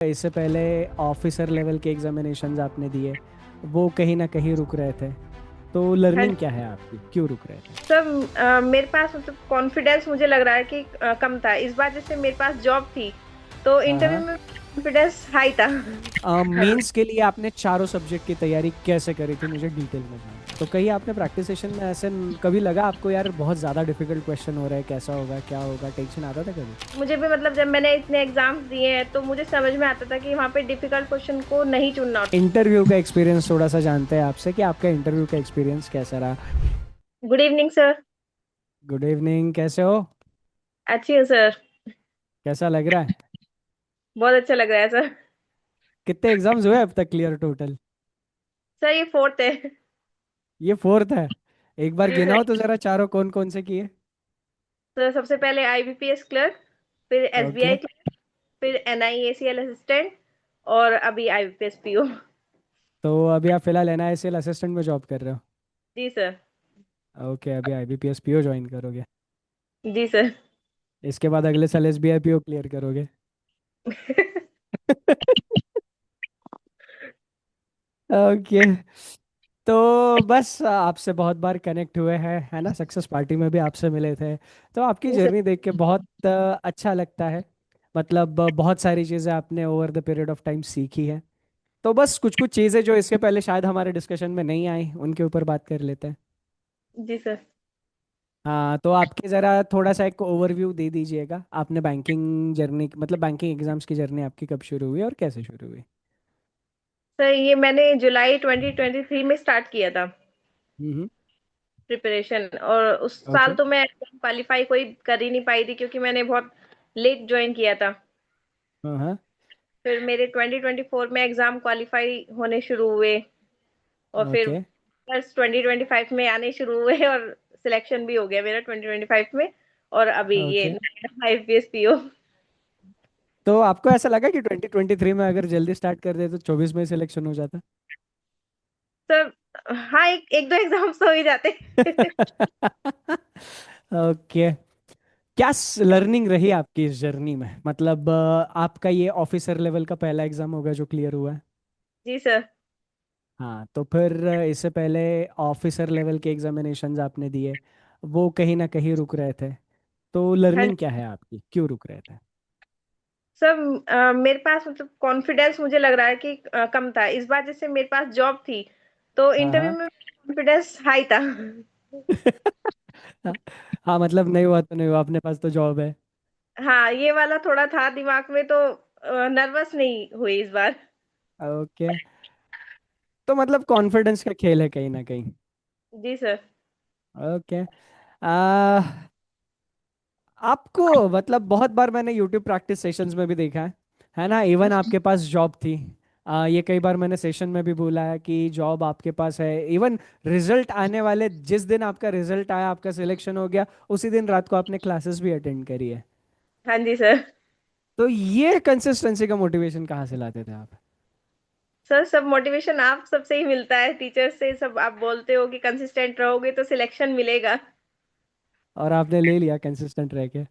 इससे पहले officer level के एग्जामिनेशंस आपने दिए, वो कहीं ना कहीं रुक रहे थे। तो हाँ लर्निंग जी। क्या है आपकी, क्यों रुक रहे थे? सर, मेरे पास मतलब कॉन्फिडेंस मुझे लग रहा है कि कम था इस बार। जैसे मेरे पास जॉब थी तो हाँ इंटरव्यू हाँ। में कॉन्फिडेंस हाई था। हाँ। मेंस के लिए आपने चारों सब्जेक्ट की तैयारी कैसे करी थी, मुझे डिटेल में जानना है। तो कहीं आपने प्रैक्टिस सेशन में ऐसे कभी लगा आपको यार बहुत ज़्यादा डिफिकल्ट क्वेश्चन हो रहा है, कैसा होगा क्या होगा, टेंशन आता था कभी? मुझे भी मतलब जब मैंने इतने एग्जाम्स दिए हैं तो मुझे समझ में आता था कि वहाँ पे डिफिकल्ट क्वेश्चन को नहीं चुनना। इंटरव्यू का एक्सपीरियंस थोड़ा सा जानते हैं आपसे कि आपका इंटरव्यू का एक्सपीरियंस कैसा रहा। Good evening sir. Good evening, कैसे हो? अच्छी हूँ सर। कैसा लग रहा है? बहुत अच्छा लग रहा है सर। कितने एग्जाम्स हुए अब तक क्लियर टोटल? सर ये फोर्थ है। ये फोर्थ है? एक बार जी गिनाओ सर। तो जरा, चारों कौन कौन से किए। सर सबसे पहले आईबीपीएस क्लर्क, फिर ओके। एसबीआई क्लर्क, फिर एनआईएसीएल असिस्टेंट, और अभी आईबीपीएस पीओ। तो अभी आप फिलहाल एनआईएसएल असिस्टेंट में जॉब कर रहे हो? जी सर। ओके, अभी आईबीपीएस पीओ ज्वाइन करोगे? जी सर। इसके बाद अगले साल एसबीआई पीओ क्लियर करोगे? ओके। तो बस आपसे बहुत बार कनेक्ट हुए हैं, है ना, सक्सेस पार्टी में भी आपसे मिले थे। तो आपकी जी सर। जर्नी देख के बहुत अच्छा लगता है। मतलब बहुत सारी चीज़ें आपने over the period of time सीखी है। तो बस कुछ कुछ चीज़ें जो इसके पहले शायद हमारे डिस्कशन में नहीं आई, उनके ऊपर बात कर लेते हैं। जी सर। हाँ, तो आपके ज़रा थोड़ा सा एक ओवरव्यू दे दीजिएगा, आपने बैंकिंग जर्नी, मतलब बैंकिंग एग्जाम्स की जर्नी आपकी कब शुरू हुई और कैसे शुरू हुई? सर ये मैंने जुलाई 2023 में स्टार्ट किया था हम्म। प्रिपरेशन। और उस साल ओके। तो मैं क्वालिफाई कोई कर ही नहीं पाई थी क्योंकि मैंने बहुत लेट ज्वाइन किया था। हाँ हाँ। फिर मेरे 2024 में एग्जाम क्वालिफाई होने शुरू हुए, और फिर ओके। बस 2025 में आने शुरू हुए, और सिलेक्शन भी हो गया मेरा 2025 में। और अभी ये ओके। IPS PO. तो आपको ऐसा लगा कि 2023 में अगर जल्दी स्टार्ट कर दे तो 24 में सिलेक्शन हो जाता? सर हाँ, एक एक दो एग्जाम्स तो हो ही जाते। ओके। क्या लर्निंग रही आपकी इस जर्नी में, मतलब आपका ये ऑफिसर लेवल का पहला एग्जाम होगा जो क्लियर हुआ है? जी सर। हाँ, तो फिर इससे पहले ऑफिसर लेवल के एग्जामिनेशंस आपने दिए, वो कहीं ना कहीं रुक रहे थे। तो हाँ लर्निंग जी। क्या है आपकी, क्यों रुक रहे थे? सर मेरे पास मतलब कॉन्फिडेंस मुझे लग रहा है कि कम था इस बार। जैसे मेरे पास जॉब थी तो हाँ इंटरव्यू हाँ। में कॉन्फिडेंस हाई था। हाँ, मतलब नहीं हुआ तो नहीं हुआ, अपने पास तो जॉब है। हाँ, ये वाला थोड़ा था दिमाग में, तो नर्वस नहीं हुई इस बार। ओके। तो मतलब कॉन्फिडेंस का खेल है कहीं ना कहीं। जी सर। ओके। आ, आपको मतलब बहुत बार मैंने यूट्यूब प्रैक्टिस सेशंस में भी देखा है ना, इवन आपके पास जॉब थी। ये कई बार मैंने सेशन में भी बोला है कि जॉब आपके पास है, इवन रिजल्ट आने वाले जिस दिन आपका रिजल्ट आया, आपका सिलेक्शन हो गया, उसी दिन रात को आपने क्लासेस भी अटेंड करी है। हाँ जी सर। तो ये कंसिस्टेंसी का मोटिवेशन कहाँ से लाते थे आप? सर सब मोटिवेशन आप सबसे ही मिलता है, टीचर से। सब आप बोलते हो कि कंसिस्टेंट रहोगे तो सिलेक्शन मिलेगा। और आपने ले लिया कंसिस्टेंट रह के?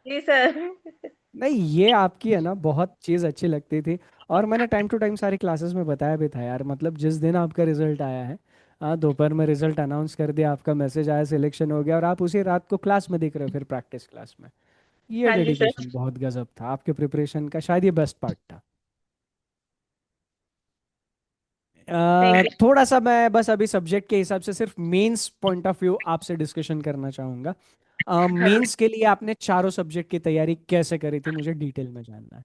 जी सर। नहीं, ये आपकी है ना बहुत चीज़ अच्छी लगती थी। और मैंने टाइम टू टाइम सारी क्लासेस में बताया भी था यार, मतलब जिस दिन आपका रिजल्ट आया है, दोपहर में रिजल्ट अनाउंस कर दिया, आपका मैसेज आया, सिलेक्शन हो गया, और आप उसी रात को क्लास में दिख रहे हो, फिर प्रैक्टिस क्लास में। ये हाँ जी सर। डेडिकेशन बहुत गजब था आपके प्रिपरेशन का, शायद ये बेस्ट पार्ट था। Thank you. थोड़ा सा मैं बस अभी सब्जेक्ट के हिसाब से सिर्फ मेंस पॉइंट ऑफ व्यू आपसे डिस्कशन करना चाहूँगा। हाँ। मेंस के लिए आपने चारों सब्जेक्ट की तैयारी कैसे करी थी, मुझे डिटेल में जानना है।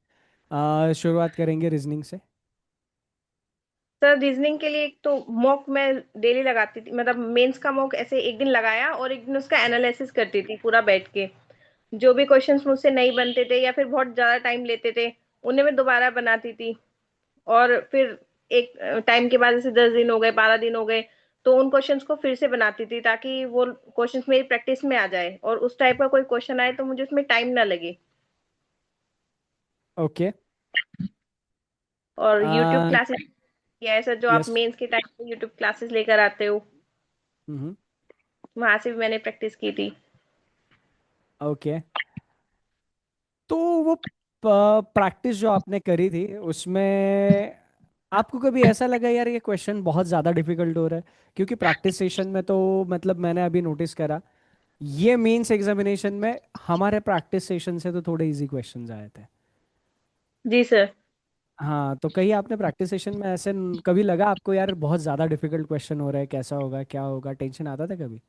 शुरुआत करेंगे रीजनिंग से। सर रीजनिंग के लिए एक तो मॉक मैं डेली लगाती थी। मतलब मेंस का मॉक ऐसे एक दिन लगाया और एक दिन उसका एनालिसिस करती थी पूरा बैठ के। जो भी क्वेश्चंस मुझसे नहीं बनते थे या फिर बहुत ज्यादा टाइम लेते थे, उन्हें मैं दोबारा बनाती थी। और फिर एक टाइम के बाद, जैसे 10 दिन हो गए, 12 दिन हो गए, तो उन क्वेश्चंस को फिर से बनाती थी ताकि वो क्वेश्चंस मेरी प्रैक्टिस में आ जाए और उस टाइप का कोई क्वेश्चन आए तो मुझे उसमें टाइम ना लगे। ओके। और यूट्यूब क्लासेस किया है सर, जो आप यस। मेंस के टाइम पे यूट्यूब क्लासेस लेकर आते हो, हम्म। वहां से भी मैंने प्रैक्टिस की थी। ओके। तो वो प्रैक्टिस जो आपने करी थी उसमें आपको कभी ऐसा लगा यार ये क्वेश्चन बहुत ज़्यादा डिफिकल्ट हो रहा है? क्योंकि प्रैक्टिस सेशन में तो मतलब मैंने अभी नोटिस करा, ये मेंस एग्जामिनेशन में हमारे प्रैक्टिस सेशन से तो थोड़े इजी क्वेश्चंस आए थे। जी सर। हाँ, तो कहीं आपने प्रैक्टिस सेशन में ऐसे कभी लगा आपको यार बहुत ज़्यादा डिफिकल्ट क्वेश्चन हो रहा है, कैसा होगा क्या होगा, टेंशन आता था कभी?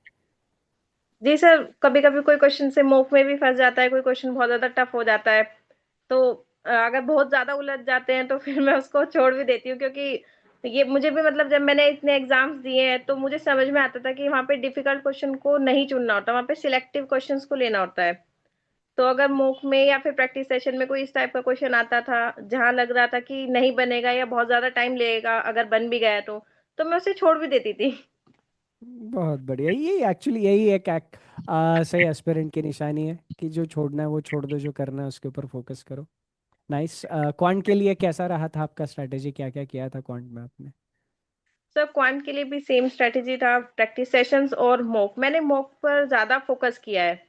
जी सर, कभी कभी कोई क्वेश्चन से मॉक में भी फंस जाता है, कोई क्वेश्चन बहुत ज्यादा टफ हो जाता है। तो अगर बहुत ज्यादा उलझ जाते हैं तो फिर मैं उसको छोड़ भी देती हूँ, क्योंकि ये मुझे भी मतलब जब मैंने इतने एग्जाम्स दिए हैं तो मुझे समझ में आता था कि वहाँ पे डिफिकल्ट क्वेश्चन को नहीं चुनना होता, वहाँ पे सिलेक्टिव क्वेश्चंस को लेना होता है। तो अगर मॉक में या फिर प्रैक्टिस सेशन में कोई इस टाइप का क्वेश्चन आता था जहां लग रहा था कि नहीं बनेगा या बहुत ज्यादा टाइम लगेगा, अगर बन भी गया तो मैं उसे छोड़ भी देती थी। बहुत बढ़िया, ये एक्चुअली यही एक सही एस्पिरेंट की निशानी है कि जो छोड़ना है वो छोड़ दो, जो करना है उसके ऊपर फोकस करो। नाइस। क्वांट के लिए कैसा रहा था आपका स्ट्रैटेजी, क्या क्या किया था क्वांट में आपने? सर क्वांट के लिए भी सेम स्ट्रेटेजी था, प्रैक्टिस सेशंस और मॉक। मैंने मॉक पर ज्यादा फोकस किया है,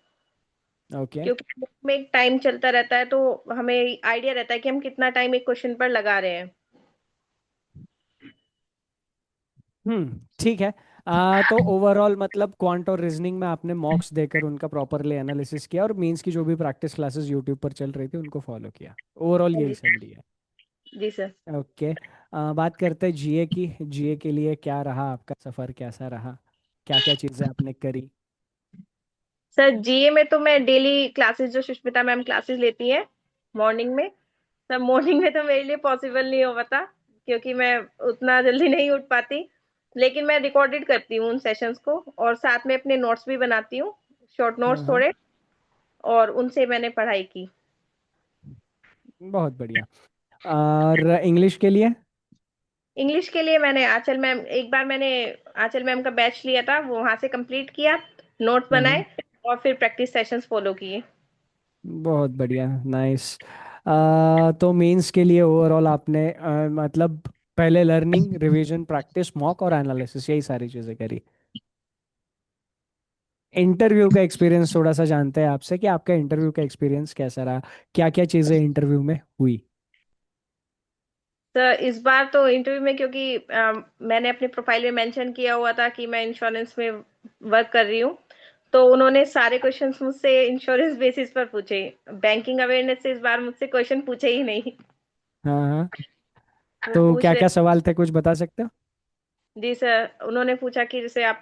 ओके। क्योंकि मॉक में एक टाइम चलता रहता है तो हमें आइडिया रहता है कि हम कितना टाइम एक क्वेश्चन पर लगा रहे हैं। ठीक है। तो ओवरऑल मतलब क्वांट और रीजनिंग में आपने मॉक्स देकर उनका प्रॉपरली एनालिसिस किया और मेंस की जो भी प्रैक्टिस क्लासेस यूट्यूब पर चल रही थी उनको फॉलो किया, ओवरऑल हाँ यही जी। समरी है। जी सर। ओके। बात करते हैं जीए की। जीए के लिए क्या रहा आपका सफ़र, कैसा रहा, क्या क्या चीज़ें आपने करी? सर जीए में तो मैं डेली क्लासेस, जो सुष्मिता मैम क्लासेस लेती हैं मॉर्निंग में, सर मॉर्निंग में तो मेरे लिए पॉसिबल नहीं हो पाता, क्योंकि मैं उतना जल्दी नहीं उठ पाती। लेकिन मैं रिकॉर्डेड करती हूँ उन सेशंस को, और साथ में अपने नोट्स भी बनाती हूँ, शॉर्ट हाँ नोट्स हाँ। थोड़े, और उनसे मैंने पढ़ाई की। बहुत बढ़िया। और इंग्लिश के लिए? इंग्लिश के लिए मैंने आंचल मैम, एक बार मैंने आंचल मैम का बैच लिया था, वो वहां से कंप्लीट किया, नोट्स हम्म। बनाए और फिर प्रैक्टिस सेशंस फॉलो किए। बहुत बढ़िया, नाइस। तो मेंस के लिए ओवरऑल आपने मतलब पहले लर्निंग, रिवीजन, प्रैक्टिस, मॉक और एनालिसिस, यही सारी चीज़ें करी। इंटरव्यू का एक्सपीरियंस थोड़ा सा जानते हैं आपसे कि आपका इंटरव्यू का एक्सपीरियंस कैसा रहा, क्या क्या चीज़ें इंटरव्यू में हुई? तो इस बार तो इंटरव्यू में, क्योंकि मैंने अपने प्रोफाइल में मेंशन किया हुआ था कि मैं इंश्योरेंस में वर्क कर रही हूँ, तो उन्होंने सारे क्वेश्चंस मुझसे इंश्योरेंस बेसिस पर पूछे। बैंकिंग अवेयरनेस से इस बार मुझसे क्वेश्चन पूछे ही नहीं। हाँ हाँ। वो तो पूछ क्या रहे। क्या सवाल थे, कुछ बता सकते हो? जी सर, उन्होंने पूछा कि जैसे आप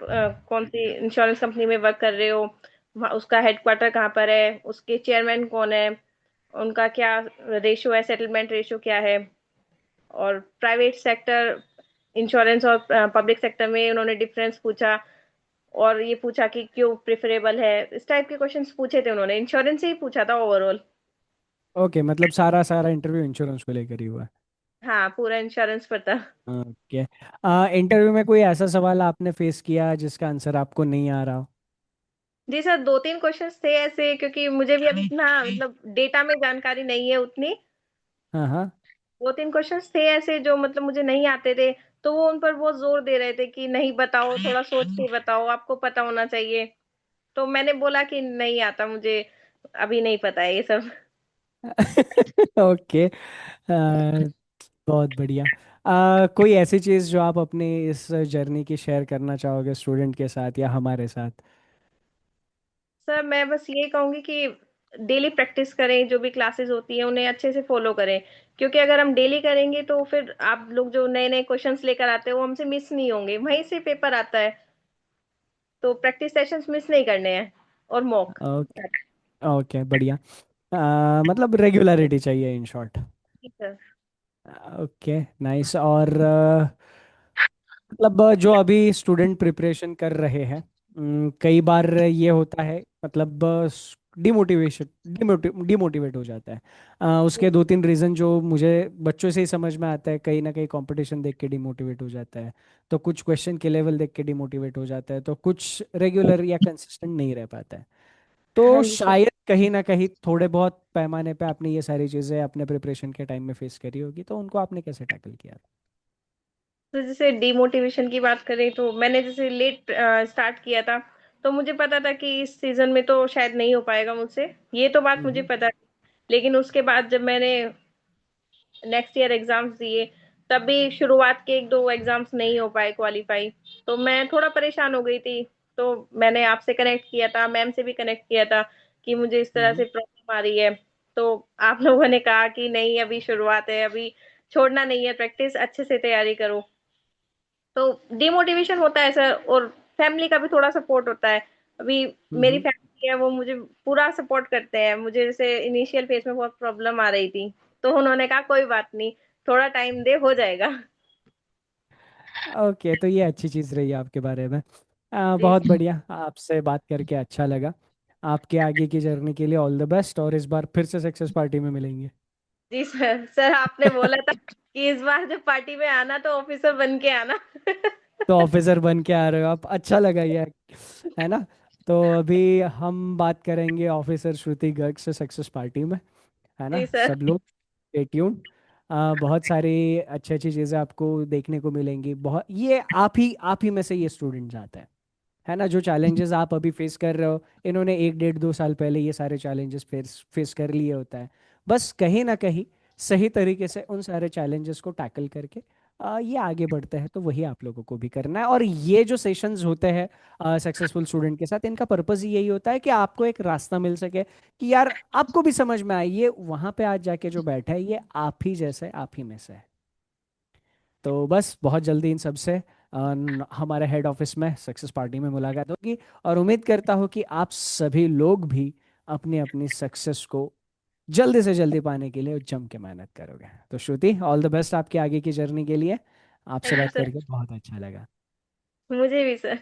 कौन सी इंश्योरेंस कंपनी में वर्क कर रहे हो, उसका हेडक्वार्टर कहाँ पर है, उसके चेयरमैन कौन है, उनका क्या रेशियो है, सेटलमेंट रेशियो क्या है, और प्राइवेट सेक्टर इंश्योरेंस और पब्लिक सेक्टर में उन्होंने डिफरेंस पूछा, और ये पूछा कि क्यों प्रेफरेबल है। इस टाइप के क्वेश्चंस पूछे थे उन्होंने, इंश्योरेंस से ही पूछा था ओवरऑल। ओके, मतलब सारा सारा इंटरव्यू इंश्योरेंस को लेकर ही हुआ? हाँ, पूरा इंश्योरेंस पर था। ओके। इंटरव्यू में कोई ऐसा सवाल आपने फेस किया जिसका आंसर आपको नहीं आ रहा हो? जी सर, दो तीन क्वेश्चंस थे ऐसे, क्योंकि मुझे भी अभी इतना मतलब डेटा में जानकारी नहीं है उतनी। हाँ हाँ। दो तीन क्वेश्चंस थे ऐसे जो मतलब मुझे नहीं आते थे, तो वो उन पर बहुत जोर दे रहे थे कि नहीं बताओ, थोड़ा सोच के बताओ, आपको पता होना चाहिए। तो मैंने बोला कि नहीं आता मुझे, अभी नहीं पता है ये सब। ओके। बहुत बढ़िया। कोई ऐसी चीज़ जो आप अपनी इस जर्नी की शेयर करना चाहोगे स्टूडेंट के साथ या हमारे साथ? सर मैं बस ये कहूंगी कि डेली प्रैक्टिस करें, जो भी क्लासेस होती हैं उन्हें अच्छे से फॉलो करें, क्योंकि अगर हम डेली करेंगे तो फिर आप लोग जो नए नए क्वेश्चंस लेकर आते हैं वो हमसे मिस नहीं होंगे, वहीं से पेपर आता है। तो प्रैक्टिस सेशंस मिस नहीं करने हैं, और मॉक। ओके। ओके, बढ़िया। मतलब रेगुलरिटी चाहिए इन शॉर्ट। ठीक है। Okay, nice. और मतलब जो अभी स्टूडेंट प्रिपरेशन कर रहे हैं, कई बार ये होता है मतलब डिमोटिवेशन डिमोटिवेट हो जाता है। उसके दो तीन रीज़न जो मुझे बच्चों से ही समझ में आता है, कहीं ना कहीं कंपटीशन देख के डिमोटिवेट हो जाता है, तो कुछ क्वेश्चन के लेवल देख के डिमोटिवेट हो जाता है, तो कुछ रेगुलर या कंसिस्टेंट नहीं रह पाता है। तो हाँ जी सर। शायद कहीं ना कहीं थोड़े बहुत पैमाने पे आपने ये सारी चीज़ें अपने प्रिपरेशन के टाइम में फेस करी होगी, तो उनको आपने कैसे टैकल किया? तो जैसे डिमोटिवेशन की बात करें तो मैंने जैसे लेट स्टार्ट किया था, तो मुझे पता था कि इस सीजन में तो शायद नहीं हो पाएगा मुझसे, ये तो बात मुझे हम्म। पता है। लेकिन उसके बाद जब मैंने नेक्स्ट ईयर एग्जाम्स दिए, तब भी शुरुआत के एक दो एग्जाम्स नहीं हो पाए क्वालिफाई। तो मैं थोड़ा परेशान हो गई थी। तो मैंने आपसे कनेक्ट किया था, मैम से भी कनेक्ट किया था कि मुझे इस तरह हम्म। से प्रॉब्लम आ रही है। तो आप लोगों ने कहा कि नहीं, अभी शुरुआत है, अभी छोड़ना नहीं है, प्रैक्टिस अच्छे से तैयारी करो। तो डिमोटिवेशन होता है सर, और फैमिली का भी थोड़ा सपोर्ट होता है। अभी मेरी हम्म। फैमिली है, वो मुझे पूरा सपोर्ट करते हैं। मुझे जैसे इनिशियल फेज में बहुत प्रॉब्लम आ रही थी, तो उन्होंने कहा कोई बात नहीं, थोड़ा टाइम दे, हो जाएगा। ओके, तो ये अच्छी चीज़ रही आपके बारे में। जी बहुत सर। बढ़िया, आपसे बात करके अच्छा लगा। आपके आगे की जर्नी के लिए ऑल द बेस्ट, और इस बार फिर से सक्सेस पार्टी में मिलेंगे। जी सर, सर आपने बोला था कि इस बार जब पार्टी में आना तो ऑफिसर बन के आना। तो ऑफिसर बन के आ रहे हो आप, अच्छा लगा ये, है ना। तो अभी हम बात करेंगे ऑफिसर श्रुति गर्ग से सक्सेस पार्टी में, है ना। जी सर। सब लोग स्टे ट्यून। बहुत सारी अच्छी अच्छी चीज़ें आपको देखने को मिलेंगी। बहुत, ये आप ही में से ये स्टूडेंट्स आते हैं, है ना। जो चैलेंजेस आप अभी फेस कर रहे हो, इन्होंने 1 1.2 साल पहले ये सारे चैलेंजेस फेस फेस कर लिए होता है। बस कहीं ना कहीं सही तरीके से उन सारे चैलेंजेस को टैकल करके ये आगे बढ़ते हैं, तो वही आप लोगों को भी करना है। और ये जो सेशंस होते हैं सक्सेसफुल स्टूडेंट के साथ, इनका पर्पस यही होता है कि आपको एक रास्ता मिल सके, कि यार आपको भी समझ में आए ये वहाँ पे आज जाके जो बैठा है, ये आप ही जैसे, आप ही में से है। तो बस बहुत जल्दी इन सब से हमारे हेड ऑफिस में सक्सेस पार्टी में मुलाकात होगी। और उम्मीद करता हूँ कि आप सभी लोग भी अपनी अपनी सक्सेस को जल्दी से जल्दी पाने के लिए जम के मेहनत करोगे। तो श्रुति, ऑल द बेस्ट आपके आगे की जर्नी के लिए। आपसे थैंक यू बात सर। करके बहुत अच्छा लगा। मुझे भी सर।